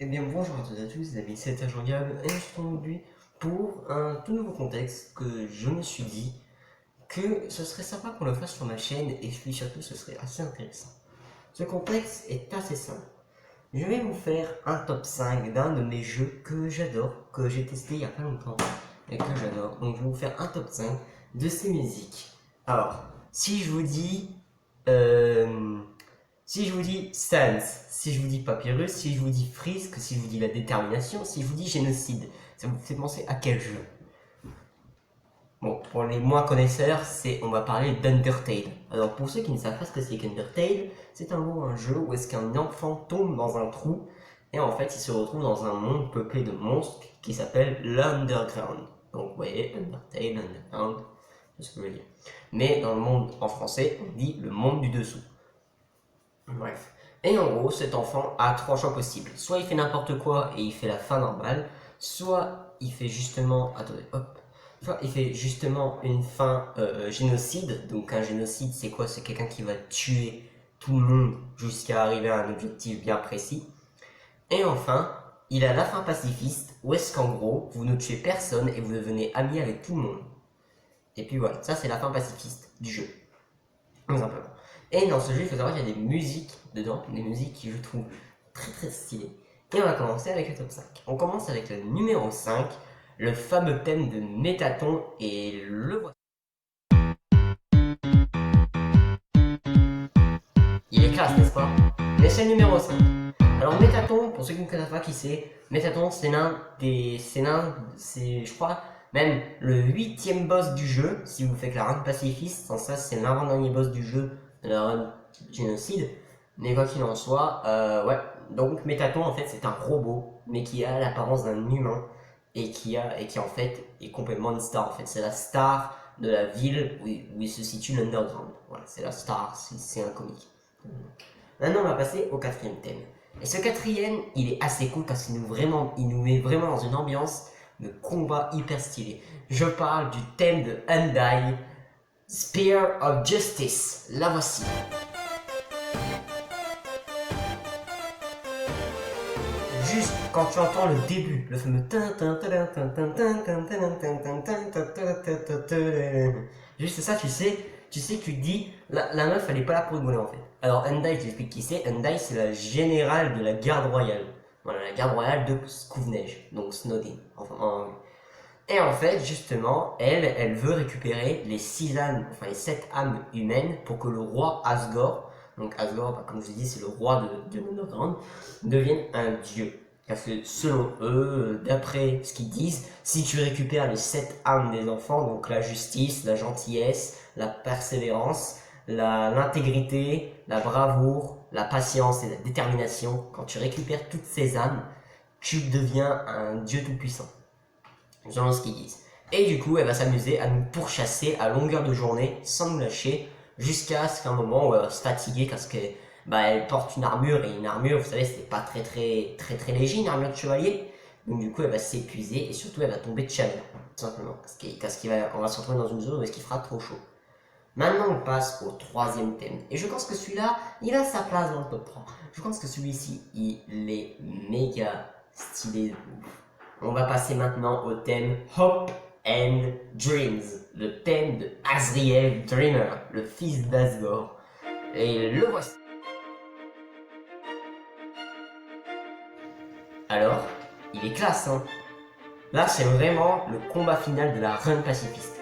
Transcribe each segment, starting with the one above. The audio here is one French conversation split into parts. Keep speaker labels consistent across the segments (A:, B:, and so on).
A: Eh bien bonjour à toutes et à tous les amis, c'est Ajoriable et je suis aujourd'hui pour un tout nouveau contexte que je me suis dit que ce serait sympa qu'on le fasse sur ma chaîne et puis surtout ce serait assez intéressant. Ce contexte est assez simple. Je vais vous faire un top 5 d'un de mes jeux que j'adore, que j'ai testé il y a pas longtemps et que j'adore. Donc je vais vous faire un top 5 de ces musiques. Alors, si je vous dis euh, si je vous dis Sans, si je vous dis Papyrus, si je vous dis Frisk, si je vous dis La Détermination, si je vous dis Génocide, ça vous fait penser à quel jeu? Bon, pour les moins connaisseurs, on va parler d'Undertale. Alors pour ceux qui ne savent pas ce que c'est qu'Undertale, c'est un jeu où est-ce qu'un enfant tombe dans un trou et en fait il se retrouve dans un monde peuplé de monstres qui s'appelle l'Underground. Donc vous voyez, Undertale, Underground, c'est ce que je veux dire. Mais dans le monde en français, on dit le monde du dessous. Bref. Et en gros, cet enfant a trois choix possibles. Soit il fait n'importe quoi et il fait la fin normale, soit il fait justement... Attendez, hop. Soit il fait justement une fin génocide. Donc un génocide, c'est quoi? C'est quelqu'un qui va tuer tout le monde jusqu'à arriver à un objectif bien précis. Et enfin, il a la fin pacifiste, où est-ce qu'en gros, vous ne tuez personne et vous devenez amis avec tout le monde. Et puis voilà, ça c'est la fin pacifiste du jeu. Tout simplement. Et dans ce jeu, il faut savoir qu'il y a des musiques dedans, des musiques qui je trouve très très stylées. Et on va commencer avec le top 5. On commence avec le numéro 5, le fameux thème de Métaton, et le voici. Il est classe, n'est-ce pas? Mais c'est le numéro 5. Alors Métaton, pour ceux qui ne connaissent pas qui c'est, Métaton c'est c'est je crois, même le 8ème boss du jeu, si vous faites la run pacifiste, sans ça c'est l'avant-dernier boss du jeu, de la run génocide. Mais quoi qu'il en soit, ouais, donc Métaton en fait c'est un robot, mais qui a l'apparence d'un humain, et qui en fait est complètement une star en fait. C'est la star de la ville où il se situe l'Underground. Voilà, c'est la star, c'est un comique. Maintenant, on va passer au quatrième thème. Et ce quatrième, il est assez cool parce il nous met vraiment dans une ambiance de combat hyper stylé. Je parle du thème de Undyne, Spear of Justice. La voici. Juste quand tu entends le début, le fameux juste ça, tu sais que tu te dis, la meuf elle est pas là pour rigoler en fait. Alors Undai, je t'explique qui c'est. Undai c'est la générale de la garde royale. Voilà, la garde royale de Skuvnej, donc Snowdin. Et en fait, justement, elle veut récupérer les 6 âmes, enfin les 7 âmes humaines pour que le roi Asgore, donc Asgore, bah, comme je vous dis, c'est le roi de Nonorgrand, devienne un dieu. Parce que selon eux, d'après ce qu'ils disent, si tu récupères les 7 âmes des enfants, donc la justice, la gentillesse, la persévérance, l'intégrité, la bravoure, la patience et la détermination, quand tu récupères toutes ces âmes, tu deviens un dieu tout-puissant. Selon ce qu'ils disent. Et du coup, elle va s'amuser à nous pourchasser à longueur de journée, sans nous lâcher, jusqu'à ce qu'un moment où elle va se fatiguer parce que elle porte une armure, et une armure, vous savez, c'est pas très léger, une armure de chevalier. Donc du coup, elle va s'épuiser et surtout, elle va tomber de chaleur, tout simplement. On va se retrouver dans une zone où il fera trop chaud. Maintenant, on passe au troisième thème. Et je pense que celui-là, il a sa place dans le top 3. Je pense que celui-ci, il est méga stylé de ouf. On va passer maintenant au thème Hope and Dreams, le thème de Azriel Dreamer, le fils d'Asgore. Et le voici. Alors, il est classe, hein. Là, c'est vraiment le combat final de la run pacifiste.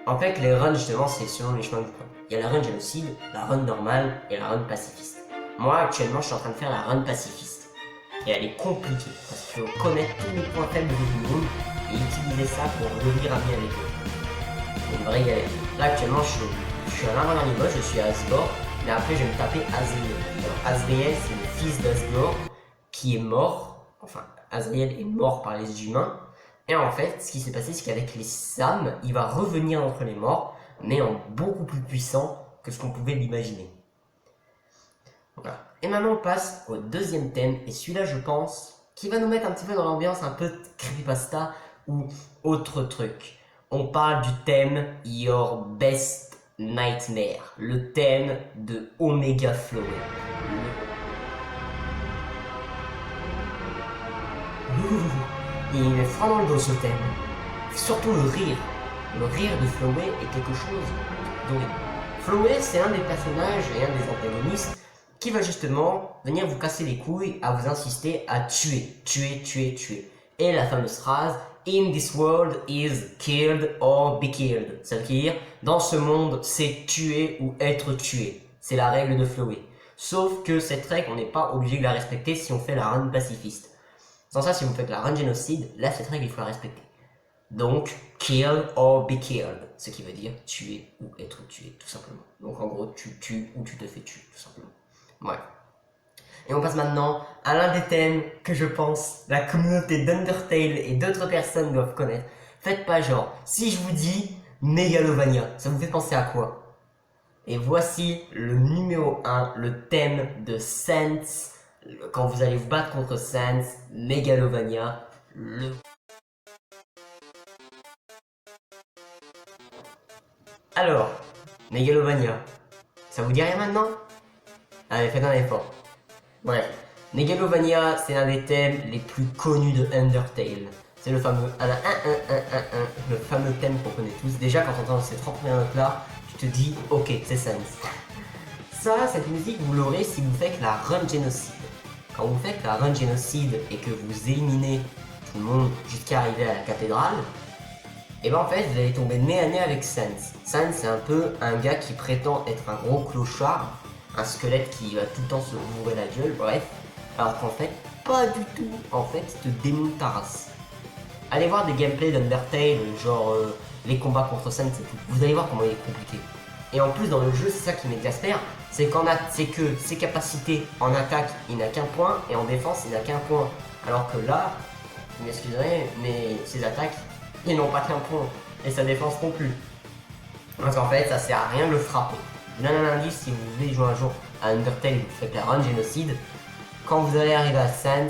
A: En fait, les runs, justement, c'est selon les chemins du coin. Il y a la run génocide, la run normale et la run pacifiste. Moi, actuellement, je suis en train de faire la run pacifiste. Et elle est compliquée, parce qu'il faut connaître tous les points faibles de tout le monde et utiliser ça pour devenir ami avec eux. C'est une vraie galère. Là, actuellement, je suis à l'avant-dernier boss, je suis à Asgore, mais après, je vais me taper Azriel. Alors, Azriel, c'est le fils d'Asgore qui est mort. Enfin, Azriel est mort par les humains. Et en fait, ce qui s'est passé, c'est qu'avec les âmes, il va revenir entre les morts, mais en beaucoup plus puissant que ce qu'on pouvait l'imaginer. Voilà. Et maintenant, on passe au deuxième thème, et celui-là, je pense, qui va nous mettre un petit peu dans l'ambiance un peu creepypasta ou autre truc. On parle du thème Your Best Nightmare, le thème de Omega Flower. il est vraiment dans ce thème. Surtout le rire. Le rire de Flowey est quelque chose d'horrible. Flowey, c'est un des personnages et un des antagonistes qui va justement venir vous casser les couilles à vous insister à tuer, tuer, tuer, tuer. Et la fameuse phrase In this world is killed or be killed. Ça veut dire dans ce monde, c'est tuer ou être tué. C'est la règle de Flowey. Sauf que cette règle, on n'est pas obligé de la respecter si on fait la run pacifiste. Sans ça, si vous faites la run génocide, là, cette règle, il faut la respecter. Donc, kill or be killed, ce qui veut dire tuer ou être tué, tout simplement. Donc en gros, tu tues ou tu te fais tuer, tout simplement. Voilà. Et on passe maintenant à l'un des thèmes que je pense la communauté d'Undertale et d'autres personnes doivent connaître. Faites pas genre, si je vous dis Megalovania, ça vous fait penser à quoi? Et voici le numéro 1, le thème de Sans, quand vous allez vous battre contre Sans, Megalovania, le... Alors, Megalovania, ça vous dit rien maintenant? Allez, faites un effort. Bref, Megalovania, c'est l'un des thèmes les plus connus de Undertale. C'est le fameux le fameux thème qu'on connaît tous. Déjà, quand on entend ces 30 premières notes là, tu te dis, ok, c'est Sans. Ça, cette musique, vous l'aurez si vous faites la run génocide. Quand vous faites la run génocide et que vous éliminez tout le monde jusqu'à arriver à la cathédrale, et ben en fait, vous allez tomber nez à nez avec Sans. Sans, c'est un peu un gars qui prétend être un gros clochard, un squelette qui va tout le temps se bourrer la gueule, bref. Alors qu'en fait, pas du tout. En fait, il te démonte ta race. Allez voir des gameplays d'Undertale, genre les combats contre Sans et tout. Vous allez voir comment il est compliqué. Et en plus, dans le jeu, c'est ça qui m'exaspère, c'est que ses capacités en attaque, il n'a qu'un point, et en défense, il n'a qu'un point. Alors que là, vous m'excuserez, mais ses attaques, ils n'ont pas qu'un point, et sa défense non plus. Parce qu'en fait, ça sert à rien de le frapper. Je vous donne un indice, si vous voulez jouer un jour à Undertale et que vous faites la run génocide, quand vous allez arriver à Sans,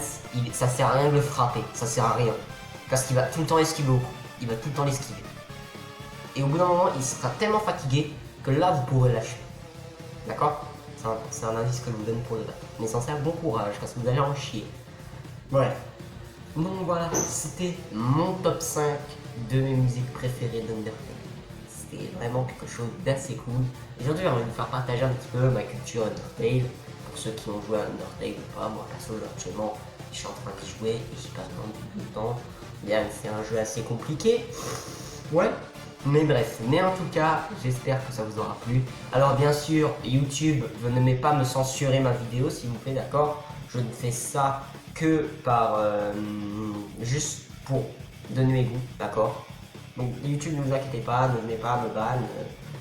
A: ça sert à rien de le frapper, ça sert à rien. Parce qu'il va tout le temps esquiver au coup, il va tout le temps l'esquiver. Et au bout d'un moment, il sera tellement fatigué que là, vous pourrez lâcher. D'accord? C'est un indice que je vous donne pour le battre. Mais sans ça, bon courage, parce que vous allez en chier. Bref. Donc voilà, c'était mon top 5 de mes musiques préférées d'Undertale. C'était vraiment quelque chose d'assez cool. Et aujourd'hui, j'ai envie de vous faire partager un petit peu ma culture Undertale. Pour ceux qui ont joué à Undertale ou pas, moi perso, actuellement, je suis en train d'y jouer et j'y passe vraiment beaucoup de temps. Bien, c'est un jeu assez compliqué. Ouais, mais bref, mais en tout cas, j'espère que ça vous aura plu. Alors bien sûr, YouTube, venez pas me censurer ma vidéo s'il vous plaît, d'accord? Je ne fais ça que par juste pour donner mes goûts, d'accord? Donc YouTube, ne vous inquiétez pas, ne venez pas me ban.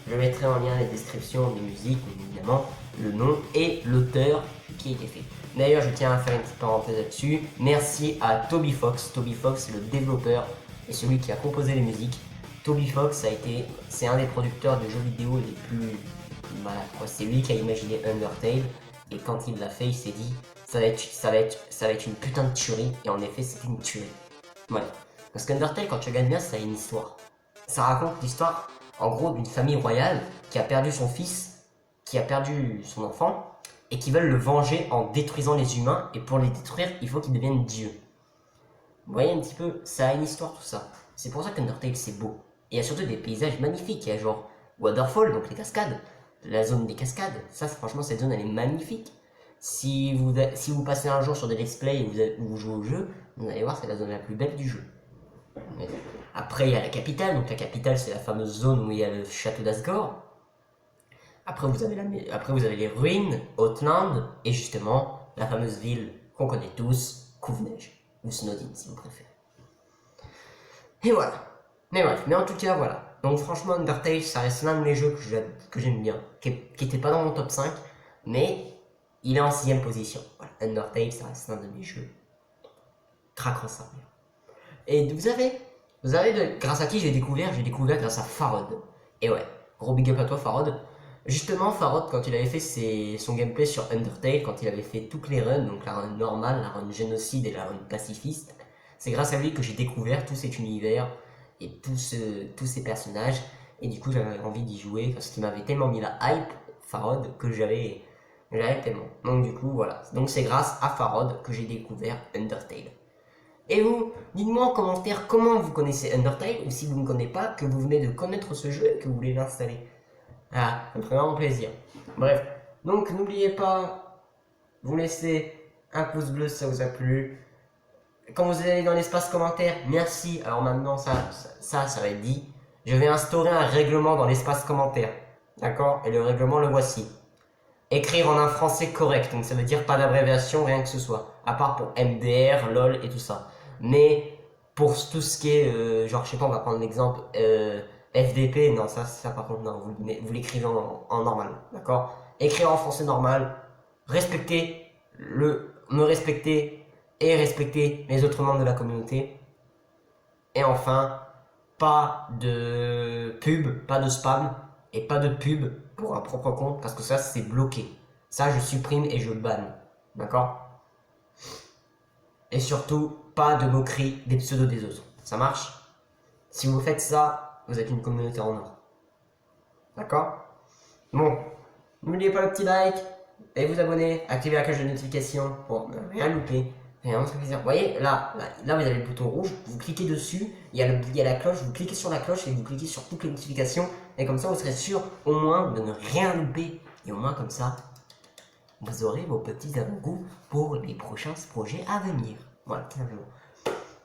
A: Je mettrai en lien les descriptions des musiques, évidemment, le nom et l'auteur qui a été fait. D'ailleurs, je tiens à faire une petite parenthèse là-dessus. Merci à Toby Fox. Toby Fox, c'est le développeur et celui qui a composé les musiques. Toby Fox c'est un des producteurs de jeux vidéo les plus malades, quoi. C'est lui qui a imaginé Undertale et quand il l'a fait, il s'est dit ça va être une putain de tuerie, et en effet, c'est une tuerie. Voilà. Parce qu'Undertale, quand tu regardes bien, ça a une histoire. Ça raconte l'histoire, en gros, d'une famille royale qui a perdu son fils, qui a perdu son enfant, et qui veulent le venger en détruisant les humains, et pour les détruire, il faut qu'ils deviennent dieux. Vous voyez un petit peu, ça a une histoire tout ça. C'est pour ça qu'Undertale c'est beau. Et il y a surtout des paysages magnifiques, il y a genre Waterfall, donc les cascades, la zone des cascades, ça franchement cette zone elle est magnifique. Si vous passez un jour sur des let's play où vous jouez au jeu, vous allez voir c'est la zone la plus belle du jeu. Après il y a la capitale, donc la capitale c'est la fameuse zone où il y a le château d'Asgore. Après vous avez les ruines, Outland, et justement la fameuse ville qu'on connaît tous, Couvneige, ou Snowdin si vous préférez. Et voilà. Mais bref, mais en tout cas voilà. Donc franchement Undertale ça reste l'un de mes jeux que j'aime bien, qui était pas dans mon top 5, mais il est en 6ème position. Voilà. Undertale ça reste l'un de mes jeux. Craquant ça. Et vous savez grâce à qui j'ai découvert grâce à Farod. Et ouais, gros big up à toi Farod. Justement Farod quand il avait fait son gameplay sur Undertale, quand il avait fait toutes les runs, donc la run normale, la run génocide et la run pacifiste, c'est grâce à lui que j'ai découvert tout cet univers et tous ces personnages, et du coup j'avais envie d'y jouer parce qu'il m'avait tellement mis la hype, Farod, que j'avais tellement. Donc du coup voilà, donc c'est grâce à Farod que j'ai découvert Undertale. Et vous, dites-moi en commentaire comment vous connaissez Undertale, ou si vous ne connaissez pas, que vous venez de connaître ce jeu et que vous voulez l'installer. Ah, ça me ferait vraiment plaisir. Bref, donc n'oubliez pas, vous laissez un pouce bleu si ça vous a plu. Quand vous allez dans l'espace commentaire, merci. Alors maintenant, ça va être dit. Je vais instaurer un règlement dans l'espace commentaire. D'accord? Et le règlement, le voici. Écrire en un français correct, donc ça veut dire pas d'abréviation, rien que ce soit. À part pour MDR, LOL et tout ça. Mais pour tout ce qui est, genre, je sais pas, on va prendre l'exemple, FDP, non, ça par contre, non, vous l'écrivez en normal, d'accord? Écrire en français normal, respecter me respecter et respecter les autres membres de la communauté. Et enfin, pas de pub, pas de spam et pas de pub pour un propre compte parce que ça c'est bloqué. Ça je supprime et je banne. D'accord? Et surtout, pas de moquerie des pseudos des autres. Ça marche? Si vous faites ça, vous êtes une communauté en or. D'accord? Bon, n'oubliez pas le petit like et vous abonner, activez la cloche de notification pour ne rien louper. Rien, ça fait plaisir. Vous voyez, là, vous avez le bouton rouge, vous cliquez dessus, il y a la cloche, vous cliquez sur la cloche et vous cliquez sur toutes les notifications. Et comme ça, vous serez sûr au moins de ne rien louper. Et au moins comme ça, vous aurez vos petits avant-goûts pour les prochains projets à venir. Voilà, tout simplement.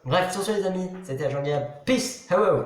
A: Bref, sur ce les amis, c'était Jean-Gab. Peace, hello.